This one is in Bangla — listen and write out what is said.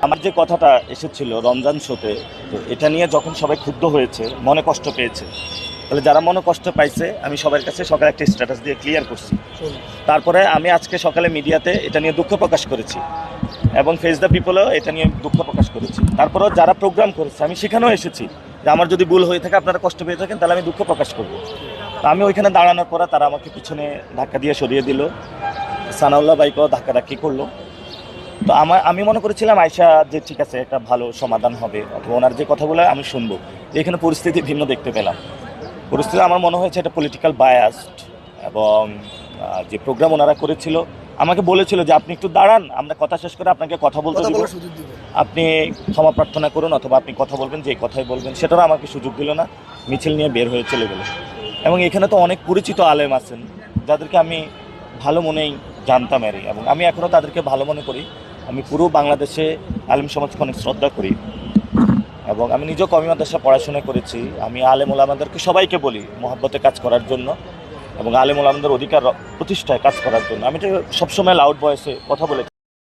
আমার যে কথাটা এসেছিল রমজান শোতে, তো এটা নিয়ে যখন সবাই ক্ষুব্ধ হয়েছে, মনে কষ্ট পেয়েছে, তাহলে যারা মনে কষ্ট পাইছে আমি সবার কাছে সকালে একটা স্ট্যাটাস দিয়ে ক্লিয়ার করছি। তারপরে আমি আজকে সকালে মিডিয়াতে এটা নিয়ে দুঃখ প্রকাশ করেছি এবং ফেস দ্য পিপলও এটা নিয়ে দুঃখ প্রকাশ করেছি। তারপরেও যারা প্রোগ্রাম করেছে আমি সেখানেও এসেছি যে আমার যদি ভুল হয়ে থাকে, আপনারা কষ্ট পেয়ে থাকেন, তাহলে আমি দুঃখ প্রকাশ করব। তো আমি ওইখানে দাঁড়ানোর পরে তারা আমাকে পিছনে ধাক্কা দিয়ে সরিয়ে দিল, সানাউল্লাহ বাইকেও ধাক্কাধাক্কি করলো। তো আমি মনে করেছিলাম আয়শা যে ঠিক আছে একটা ভালো সমাধান হবে, অথবা ওনার যে কথাগুলো আমি শুনবো। এখানে পরিস্থিতি ভিন্ন দেখতে পেলাম। পরিস্থিতি আমার মনে হয়েছে এটা পলিটিক্যাল বায়াসড, এবং যে প্রোগ্রাম ওনারা করেছিল আমাকে বলেছিল যে আপনি একটু দাঁড়ান, আমরা কথা শেষ করে আপনাকে কথা বলতে দিব, আপনি ক্ষমা প্রার্থনা করুন অথবা আপনি কথা বলবেন, যে কথাই বলবেন। সেটারও আমাকে সুযোগ দিল না, মিছিল নিয়ে বের হয়ে চলে গেল। এবং এখানে তো অনেক পরিচিত আলেম আছেন যাদেরকে আমি ভালো মনেই জানতাম এরই, এবং আমি এখনও তাদেরকে ভালো মনে করি। আমি পুরো বাংলাদেশে আলেম সমাজকে অনেক শ্রদ্ধা করি, এবং আমি নিজেও কওমি মাদ্রাসা পড়াশোনা করেছি। আমি আলেম ওলামাদেরকে সবাইকে বলি মহব্বতে কাজ করার জন্য এবং আলেম ওলামাদের অধিকার প্রতিষ্ঠায় কাজ করার জন্য। আমি তো সবসময় লাউড ভয়েসে কথা বলে থাকি।